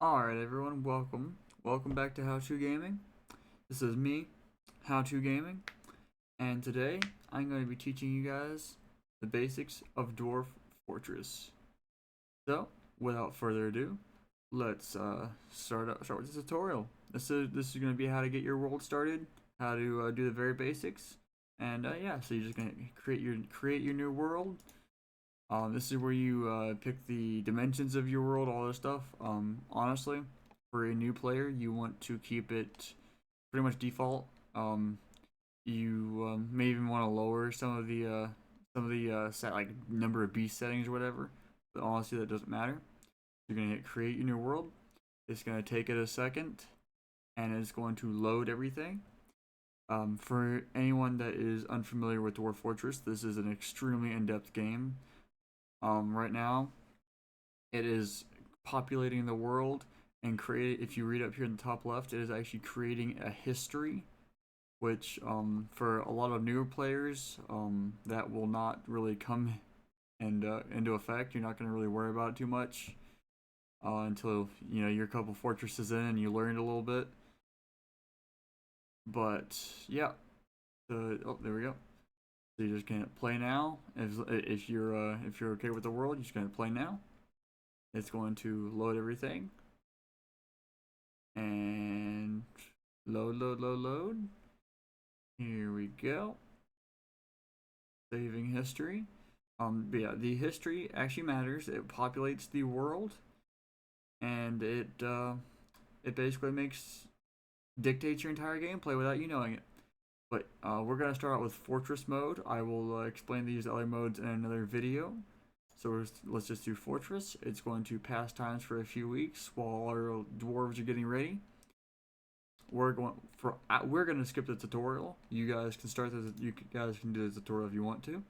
Alright everyone, welcome back to How To Gaming. This is me, How To Gaming, and today I'm going to be teaching you guys the basics of Dwarf Fortress. So, without further ado, let's start with the tutorial. This is going to be how to get your world started, how to do the very basics, and yeah, so you're just going to create your new world. This is where you pick the dimensions of your world, all this stuff. Honestly, for a new player, you want to keep it pretty much default. You may even want to lower some of the set like number of beast settings or whatever. But honestly, that doesn't matter. You're gonna hit create your new world. It's gonna take it a second, and it's going to load everything. For anyone that is unfamiliar with Dwarf Fortress, this is an extremely in-depth game. Right now, it is populating the world and create. If you read up here in the top left, it is actually creating a history, which for a lot of newer players, that will not really come and into effect. You're not going to really worry about it too much until you're a couple fortresses in and you learned a little bit. But yeah, oh, there we go. So you're just gonna play now. If you're okay with the world, you're just gonna play now. It's going to load everything and load. Here we go. Saving history. But yeah, the history actually matters. It populates the world, and it basically dictates your entire gameplay without you knowing it. But we're gonna start out with Fortress mode. I will explain these other modes in another video. So let's just do Fortress. It's going to pass times for a few weeks while our dwarves are getting ready. We're gonna skip the tutorial. You guys can start this. You guys can do the tutorial if you want to.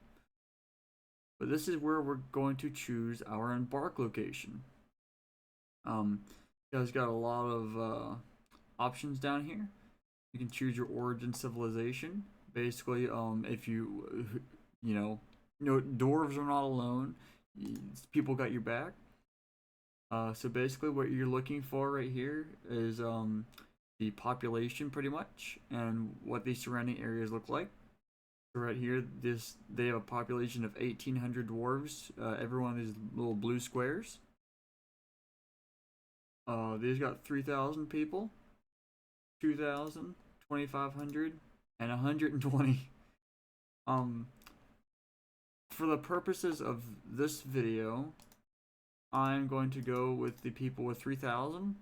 But this is where we're going to choose our embark location. You guys got a lot of options down here. You can choose your origin civilization. Basically, if dwarves are not alone. People got your back. So basically, what you're looking for right here is the population, pretty much, and what the surrounding areas look like. So right here, they have a population of 1,800 dwarves. Every one of these little blue squares. These got 3,000 people, 2,000, 2,500, and 120. For the purposes of this video, I'm going to go with the people with 3,000.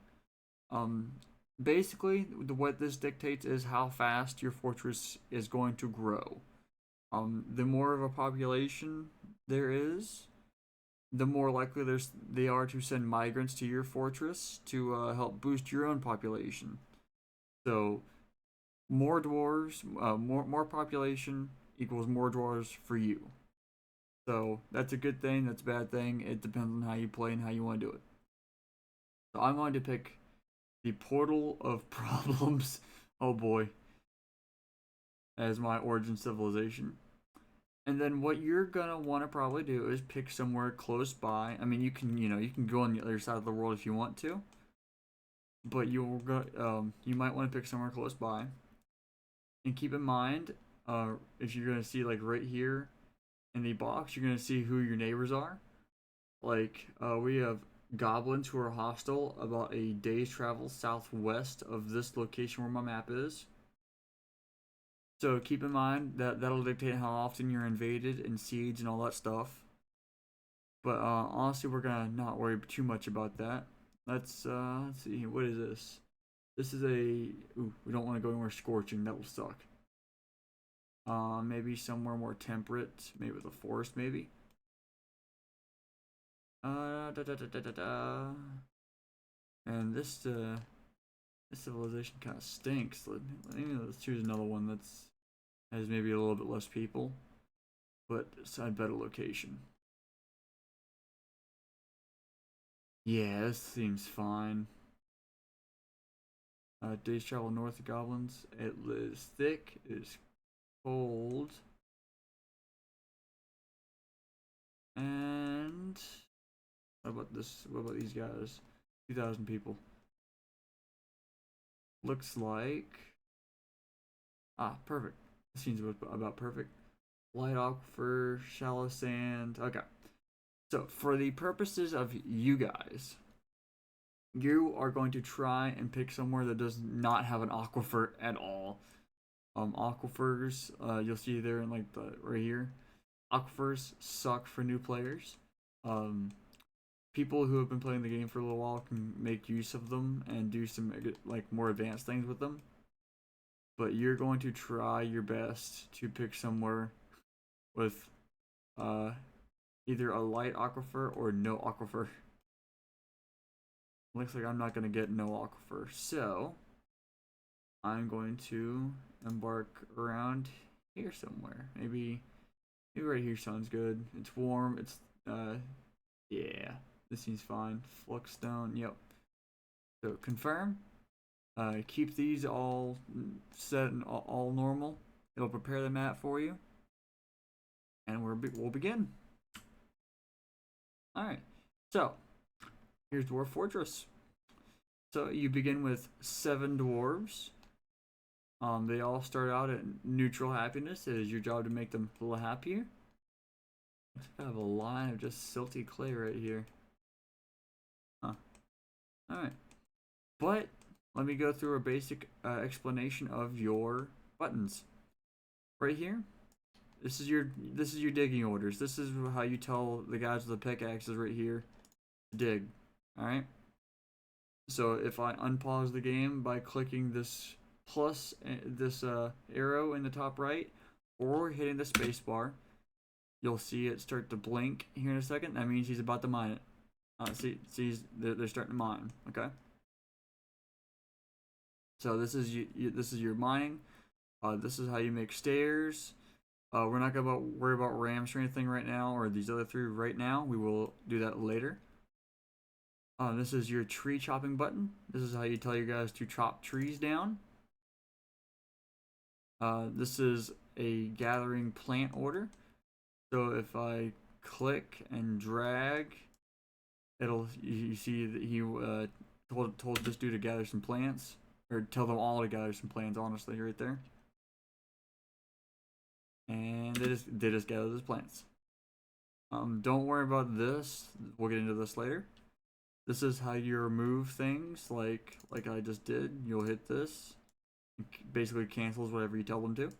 Basically, what this dictates is how fast your fortress is going to grow. The more of a population there is, the more likely they are to send migrants to your fortress to help boost your own population. So, more dwarves, more population equals more dwarves for you. So that's a good thing, that's a bad thing. It depends on how you play and how you want to do it. So I'm going to pick the Portal of Problems, oh boy, as my origin civilization. And then what you're gonna want to probably do is pick somewhere close by. I mean, you can go on the other side of the world if you want to, but you might want to pick somewhere close by. And keep in mind, if you're gonna see like right here in the box, you're gonna see who your neighbors are. Like, we have goblins who are hostile about a day's travel southwest of this location where my map is. So keep in mind that that'll dictate how often you're invaded and siege and all that stuff. But honestly, we're gonna not worry too much about that. Let's see, what is this? This is a we don't want to go anywhere scorching. That will suck. Maybe somewhere more temperate, maybe the forest, maybe. And this civilization kind of stinks. Let's choose another one that's has maybe a little bit less people, but it's a better location. Yeah, this seems fine. Days travel north of goblins. It is thick. It is cold. And what about this? What about these guys? 2,000 people. Looks like. Ah, perfect. This seems about perfect. Light aquifer, shallow sand. Okay. So, for the purposes of you guys, you are going to try and pick somewhere that does not have an aquifer at all. Aquifers, you'll see there in like the right here. Aquifers suck for new players. People who have been playing the game for a little while can make use of them and do some like more advanced things with them. But you're going to try your best to pick somewhere with either a light aquifer or no aquifer. Looks like I'm not going to get no aquifer, so I'm going to embark around here somewhere. Maybe right here sounds good. It's warm. It's yeah, this seems fine. Fluxstone, yep. So confirm. Keep these all set and all normal. It'll prepare the map for you, and we'll begin. All right. So here's Dwarf Fortress. So you begin with 7 dwarves. They all start out at neutral happiness. It is your job to make them a little happier. I have a line of just silty clay right here. Huh. Alright. But let me go through a basic explanation of your buttons. Right here, this is your digging orders. This is how you tell the guys with the pickaxes right here to dig. Alright? So if I unpause the game by clicking this plus this arrow in the top right or hitting the space bar, you'll see it start to blink here in a second. That means he's about to mine it. See, they're starting to mine. Okay. So this is your mining. This is how you make stairs. We're not gonna worry about ramps or anything right now, or these other 3 right now. We will do that later. This is your tree chopping button. This is how you tell your guys to chop trees down. This is a gathering plant order. So if I click and drag, you see that he told this dude to gather some plants, or tell them all to gather some plants. Honestly, right there, and they just gather those plants. Don't worry about this. We'll get into this later. This is how you remove things, like I just did. You'll hit this. It basically cancels whatever you tell them to.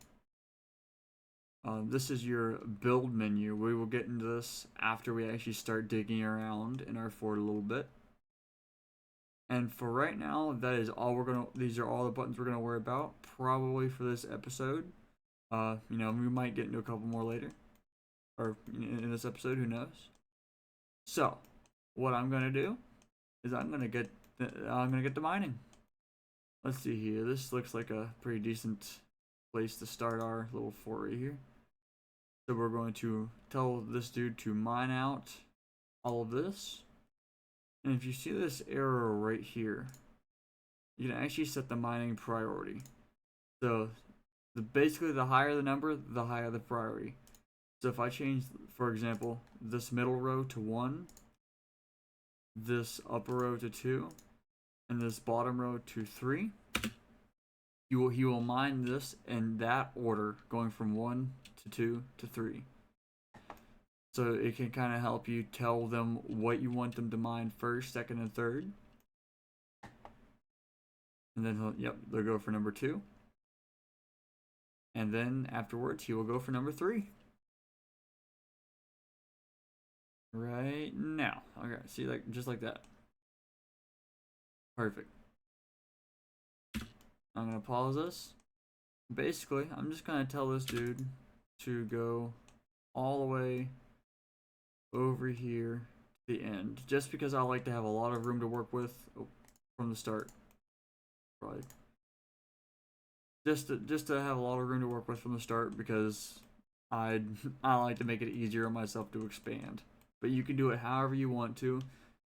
This is your build menu. We will get into this after we actually start digging around in our fort a little bit. And for right now, that is all these are all the buttons we're gonna worry about, probably for this episode. We might get into a couple more later, or in this episode, who knows. So, what I'm gonna do is I'm gonna get to mining. Let's see here. This looks like a pretty decent place to start our little fort right here. So we're going to tell this dude to mine out all of this. And if you see this arrow right here, you can actually set the mining priority. So basically the higher the number, the higher the priority. So if I change, for example, this middle row to 1, this upper row to 2, and this bottom row to 3, he will mine this in that order, going from 1 to 2 to 3. So it can kind of help you tell them what you want them to mine first, second, and third. And then they'll go for number 2. And then afterwards he will go for number 3. Right now. Okay, see, like just like that. Perfect. I'm gonna pause this. Basically, I'm just gonna tell this dude to go all the way over here to the end, just because I like to have a lot of room to work with from the start. Probably just to have a lot of room to work with from the start, because I like to make it easier on myself to expand. But you can do it however you want to.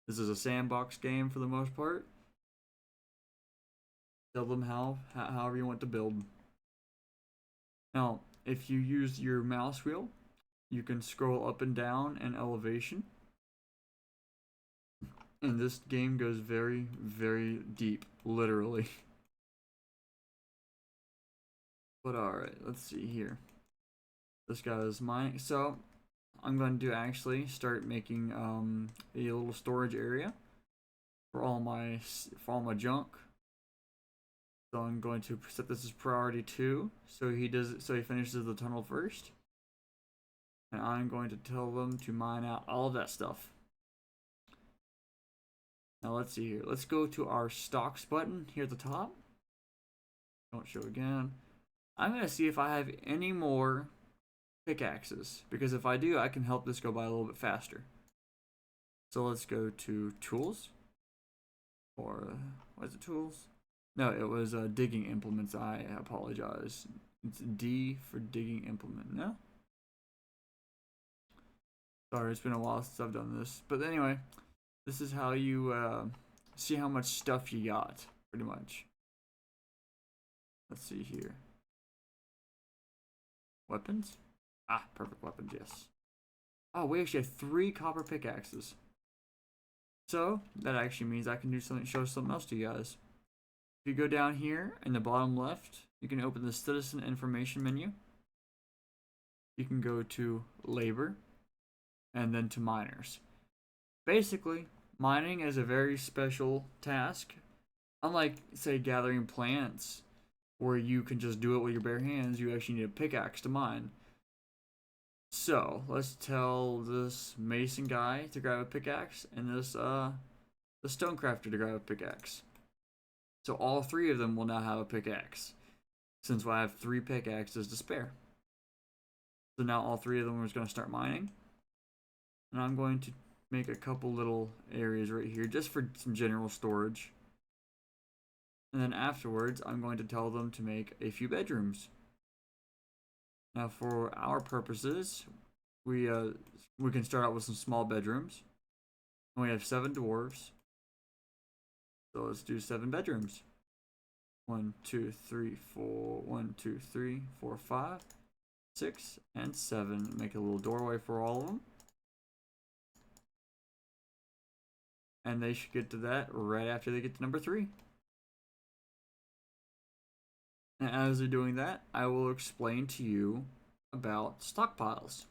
This is a sandbox game for the most part. Tell them however you want to build. Now, if you use your mouse wheel, you can scroll up and down in elevation. And this game goes very, very deep, literally. But alright, let's see here. This guy is mine. So, I'm going to actually start making a little storage area for all my junk. So I'm going to set this as priority 2, so he finishes the tunnel first. And I'm going to tell them to mine out all of that stuff. Now let's see here. Let's go to our stocks button here at the top. Don't show again. I'm going to see if I have any more pickaxes, because if I do, I can help this go by a little bit faster. So let's go to tools, or what is it, tools? No, it was digging implements. I apologize. It's D for digging implement. No? Sorry, it's been a while since I've done this. But anyway, this is how you see how much stuff you got, pretty much. Let's see here. Weapons? Ah, perfect weapons, yes. Oh, we actually have 3 copper pickaxes. So, that actually means I can do something, show something else to you guys. If you go down here in the bottom left, you can open the citizen information menu. You can go to labor, and then to miners. Basically, mining is a very special task. Unlike, say, gathering plants, where you can just do it with your bare hands, you actually need a pickaxe to mine. So, let's tell this mason guy to grab a pickaxe, and this, the stonecrafter to grab a pickaxe. So all 3 of them will now have a pickaxe, since I have 3 pickaxes to spare. So now all 3 of them are just going to start mining. And I'm going to make a couple little areas right here, just for some general storage. And then afterwards, I'm going to tell them to make a few bedrooms. Now for our purposes, we can start out with some small bedrooms. And we have 7 dwarves. So let's do 7 bedrooms. 1, 2, 3, 4. 1, 2, 3, 4, 5, 6, and 7. Make a little doorway for all of them. And they should get to that right after they get to number 3. And as they're doing that, I will explain to you about stockpiles.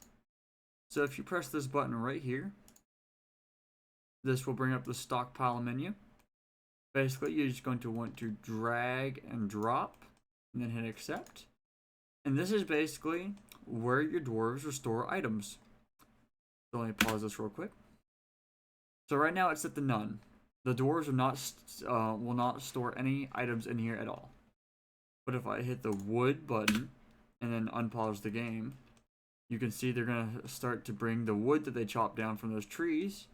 So if you press this button right here, this will bring up the stockpile menu. Basically, you're just going to want to drag and drop, and then hit accept. And this is basically where your dwarves will store items. So let me pause this real quick. So right now it's set to none. The dwarves will not store any items in here at all. But if I hit the wood button and then unpause the game, you can see they're going to start to bring the wood that they chopped down from those trees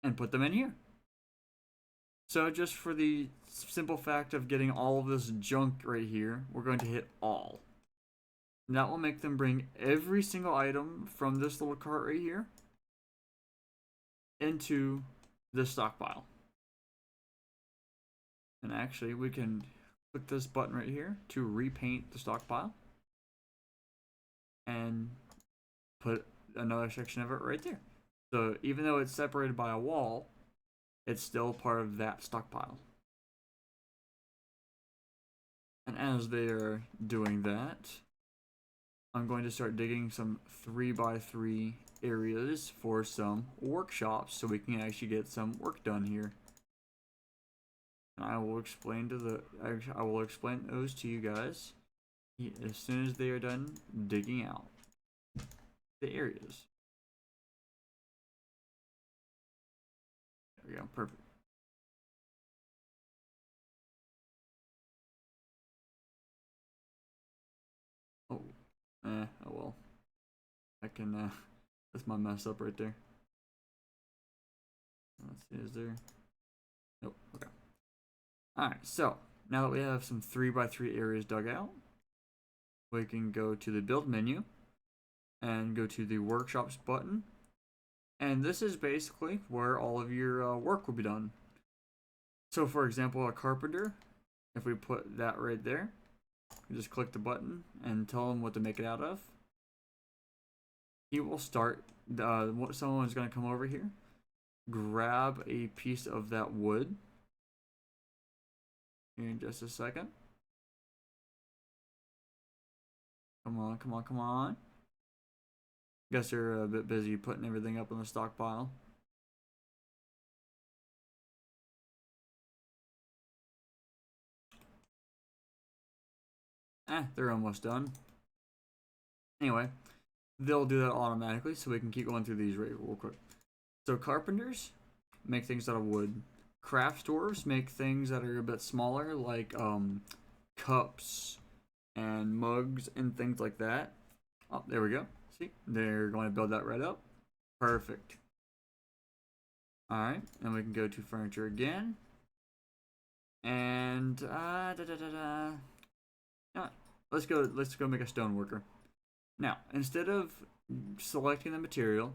and put them in here. So just for the simple fact of getting all of this junk right here, we're going to hit all. And that will make them bring every single item from this little cart right here into the stockpile. And actually, we can click this button right here to repaint the stockpile and put another section of it right there. So even though it's separated by a wall, it's still part of that stockpile. And as they are doing that, I'm going to start digging some 3x3 areas for some workshops so we can actually get some work done here. And I will explain those to you guys as soon as they are done digging out the areas. There we go, perfect. Oh, oh well. I can, that's my mess up right there. Let's see, is there? Nope, okay. Alright, so now that we have some 3x3 areas dug out, we can go to the build menu and go to the workshops button. And this is basically where all of your work will be done. So for example, a carpenter, if we put that right there, you just click the button and tell him what to make it out of. He will start, someone's going to come over here. grab a piece of that wood in just a second. Come on, come on, come on. Guess they're a bit busy putting everything up in the stockpile. They're almost done. Anyway, they'll do that automatically, so we can keep going through these real quick. So carpenters make things out of wood. Craft stores make things that are a bit smaller, like cups and mugs and things like that. Oh, there we go. See, they're going to build that right up. Perfect. All right, and we can go to furniture again. And let's go make a stone worker. Now, instead of selecting the material,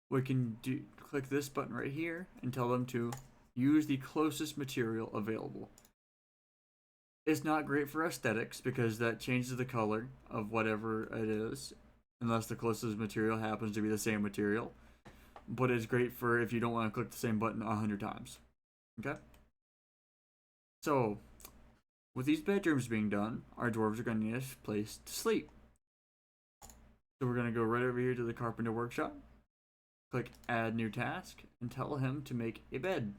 we can click this button right here and tell them to use the closest material available. It's not great for aesthetics because that changes the color of whatever it is, unless the closest material happens to be the same material. But it's great for if you don't want to click the same button 100 times. Okay? So, with these bedrooms being done, our dwarves are going to need a place to sleep. So we're going to go right over here to the carpenter workshop, click add new task, and tell him to make a bed.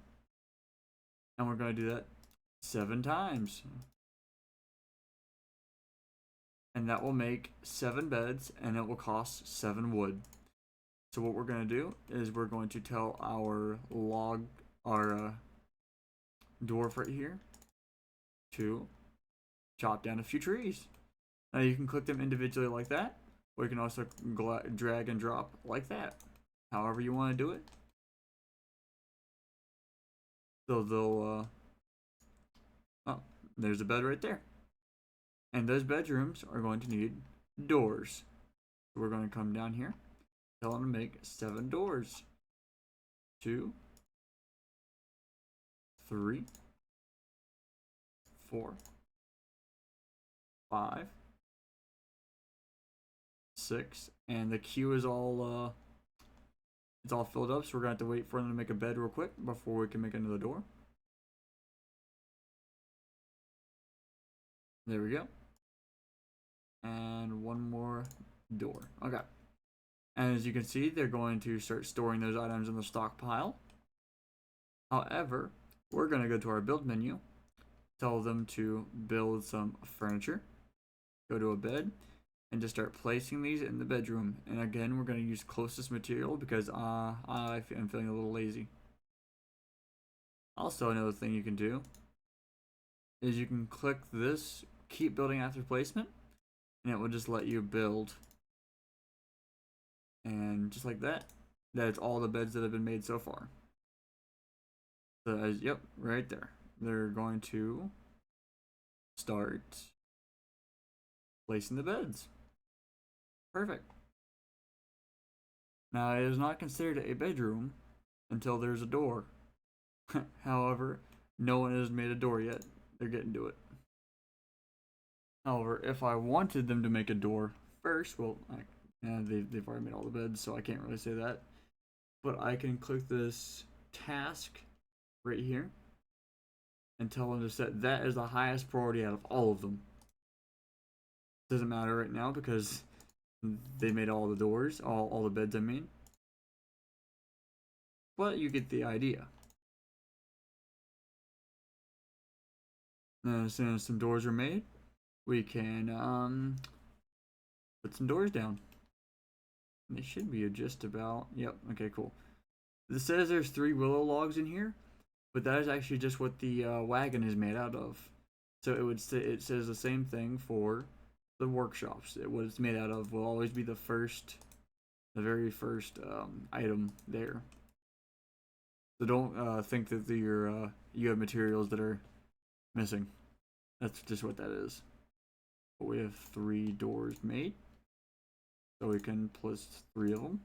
And we're going to do that 7 times. And that will make 7 beds, and it will cost 7 wood. So what we're going to do is we're going to tell our dwarf right here to chop down a few trees. Now you can click them individually like that, or you can also drag and drop like that, however you want to do it. So they'll oh, there's a bed right there. And those bedrooms are going to need doors. So we're going to come down here, tell them to make 7 doors. 2, 3, 4, 5, 6, and the queue is all it's all filled up, so we're gonna have to wait for them to make a bed real quick before we can make another door. There we go. And one more door. Okay. And as you can see, they're going to start storing those items in the stockpile. However, we're going to go to our build menu, tell them to build some furniture, go to a bed, and just start placing these in the bedroom. And again, we're going to use closest material because I'm feeling a little lazy. Also, another thing you can do is you can click this keep building after placement, and it will just let you build. And just like that, that's all the beds that have been made so far. So yep, right there. They're going to start placing the beds. Perfect. Now it is not considered a bedroom until there's a door. However, no one has made a door yet. They're getting to it. However, if I wanted them to make a door first, well, they've already made all the beds, so I can't really say that. But I can click this task right here and tell them to set that as the highest priority out of all of them. Doesn't matter right now because they made all the doors, all the beds I mean. But you get the idea. And as soon as some doors are made, we can put some doors down. They should be just about, yep, okay, cool. This says there's 3 willow logs in here, but that is actually just what the wagon is made out of. So it says the same thing for the workshops. What it's made out of will always be the very first item there. So don't think that you have materials that are missing. That's just what that is. But we have 3 doors made, so we can place 3 of them,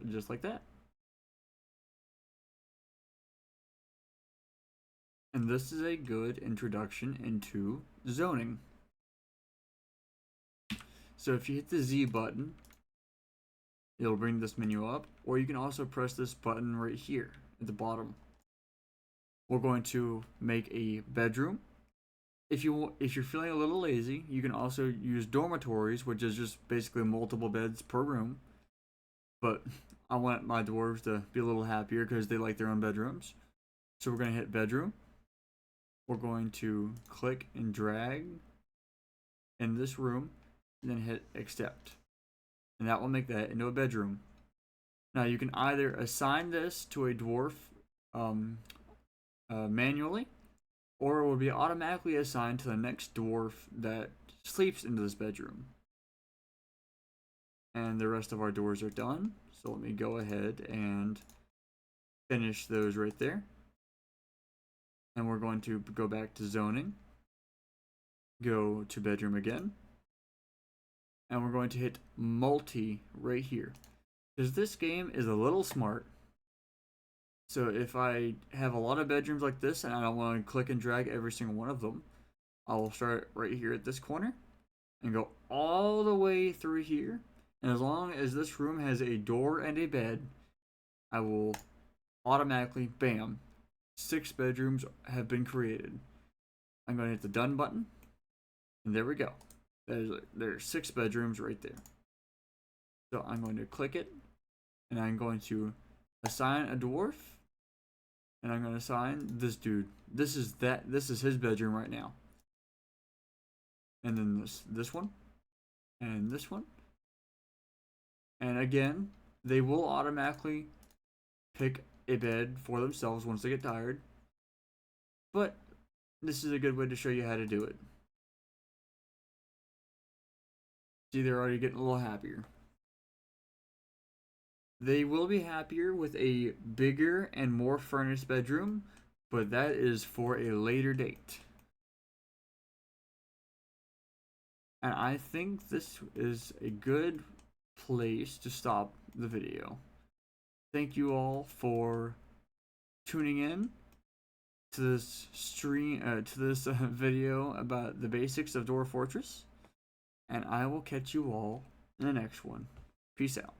just like that. And this is a good introduction into zoning. So if you hit the Z button, It'll bring this menu up, or you can also press this button right here at the bottom. We're going to make a bedroom. If you're feeling a little lazy, you can also use dormitories, which is just basically multiple beds per room. But I want my dwarves to be a little happier because they like their own bedrooms. So we're going to hit bedroom. We're going to click and drag in this room, and then hit accept. And that will make that into a bedroom. Now you can either assign this to a dwarf manually, or it will be automatically assigned to the next dwarf that sleeps into this bedroom. And the rest of our doors are done. So let me go ahead and finish those right there. And we're going to go back to zoning, go to bedroom again, and we're going to hit multi right here. Because this game is a little smart. So if I have a lot of bedrooms like this and I don't want to click and drag every single one of them, I will start right here at this corner and go all the way through here. And as long as this room has a door and a bed, I will automatically, bam, 6 bedrooms have been created. I'm going to hit the done button, and there we go. There's 6 bedrooms right there. So I'm going to click it, and I'm going to assign a dwarf, and I'm going to assign this dude. This is his bedroom right now. And then this one, and this one. And again, they will automatically pick a bed for themselves once they get tired. But this is a good way to show you how to do it. See, they're already getting a little happier. They will be happier with a bigger and more furnished bedroom, but that is for a later date. And I think this is a good place to stop the video. Thank you all for tuning in to this video about the basics of Dwarf Fortress, and I will catch you all in the next one. Peace out.